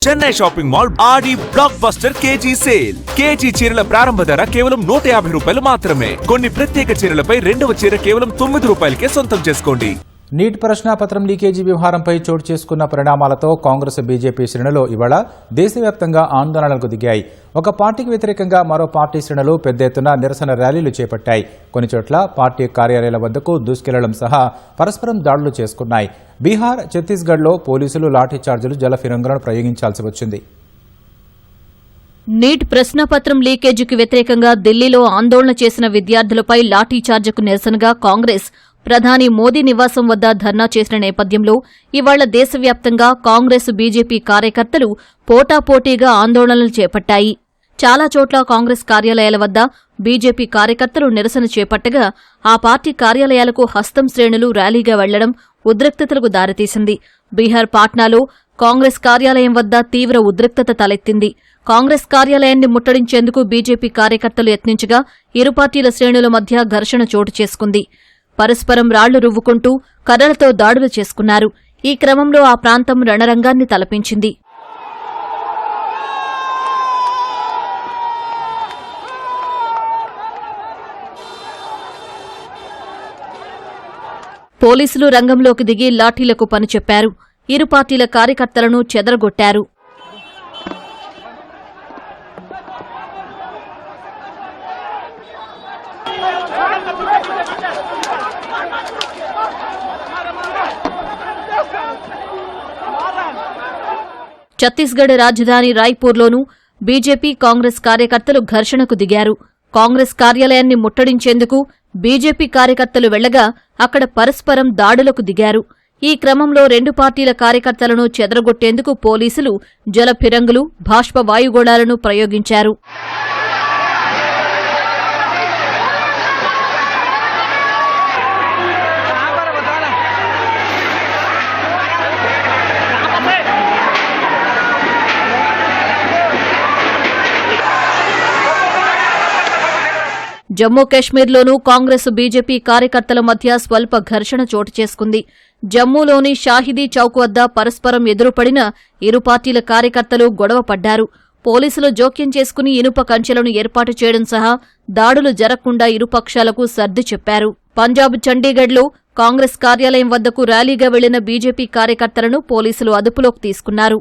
Chennai shopping mall Aadi blockbuster KG sale. KG చీరల ప్రారంభ ధర కేవలం 150 రూపాయలు మాత్రమే. కొన్ని ప్రత్యేక చీరలపై రెండవ చీర కేవలం 9 రూపాయలకే సొంతం చేసుకోండి. నీట్ ప్రశ్నాపత్రం లీకేజీ వ్యవహారంపై చోటు చేసుకున్న పరిణామాలతో కాంగ్రెస్ బీజేపీ శ్రేణులు ఇవాళ దేశవ్యాప్తంగా ఆందోళనలకు దిగాయి. ఒక పార్టీకి వ్యతిరేకంగా మరో పార్టీ శ్రేణులు పెద్ద ఎత్తున నిరసన ర్యాలీలు చేపట్టాయి. కొన్ని చోట్ల పార్టీ కార్యాలయాల వద్దకు దూసుకెళ్లడం సహా పరస్పరం దాడులు చేసుకున్నాయి. బీహార్, ఛత్తీస్గఢ్లో పోలీసులు లాఠీచార్జీలు, జల ఫిరంగులను ప్రయోగించాల్సి వచ్చింది. నీట్ ప్రశ్నాపత్రం లీకేజీకి వ్యతిరేకంగా ఢిల్లీలో ఆందోళన చేసిన విద్యార్థులపై లాఠీచార్జికు నిరసనగా కాంగ్రెస్ ప్రధాని మోదీ నివాసం వద్ద ధర్నా చేసిన నేపథ్యంలో ఇవాళ దేశవ్యాప్తంగా కాంగ్రెస్, బీజేపీ కార్యకర్తలు పోటాపోటీగా ఆందోళనలు చేపట్టాయి. చాలా చోట్ల కాంగ్రెస్ కార్యాలయాల వద్ద బీజేపీ కార్యకర్తలు నిరసన చేపట్టగా ఆ పార్టీ కార్యాలయాలకు హస్తం శ్రేణులు ర్యాలీగా వెళ్లడం ఉద్రిక్తతలకు దారితీసింది. బీహార్ పాట్నాలో కాంగ్రెస్ కార్యాలయం వద్ద తీవ్ర ఉద్రిక్తత తలెత్తింది. కాంగ్రెస్ కార్యాలయాన్ని ముట్టడించేందుకు బీజేపీ కార్యకర్తలు యత్నించగా ఇరు పార్టీల శ్రేణుల మధ్య ఘర్షణ చోటు చేసుకుంది. పరస్పరం రాళ్లు రువ్వుకుంటూ కర్రలతో దాడులు చేసుకున్నారు. ఈ క్రమంలో ఆ ప్రాంతం రణరంగాన్ని తలపించింది. పోలీసులు రంగంలోకి దిగి లాఠీలకు పనిచెప్పారు. ఇరు పార్టీల కార్యకర్తలను చెదరగొట్టారు. ఛత్తీస్గఢ్ రాజధాని రాయ్పూర్లోనూ బీజేపీ, కాంగ్రెస్ కార్యకర్తలు ఘర్షణకు దిగారు. కాంగ్రెస్ కార్యాలయాన్ని ముట్టడించేందుకు బీజేపీ కార్యకర్తలు వెళ్లగా అక్కడ పరస్పరం దాడులకు దిగారు. ఈ క్రమంలో రెండు పార్టీల కార్యకర్తలను చెదరగొట్టేందుకు పోలీసులు జల ఫిరంగులు, బాష్ప వాయుగోళాలను ప్రయోగించారు. జమ్మూ కాశ్మీర్లోనూ కాంగ్రెస్, బీజేపీ కార్యకర్తల మధ్య స్వల్ప ఘర్షణ చోటు చేసుకుంది. జమ్మూలోని షాహిదీ చౌక్ వద్ద పరస్పరం ఎదురుపడిన ఇరు పార్టీల కార్యకర్తలు గొడవ పడ్డారు. పోలీసులు జోక్యం చేసుకుని ఇనుప కంచెలను ఏర్పాటు చేయడం సహా దాడులు జరగకుండా ఇరుపక్షాలకు సర్ది చెప్పారు. పంజాబ్ చండీగఢ్లో కాంగ్రెస్ కార్యాలయం వద్దకు ర్యాలీగా వెళ్లిన బీజేపీ కార్యకర్తలను పోలీసులు అదుపులోకి తీసుకున్నారు.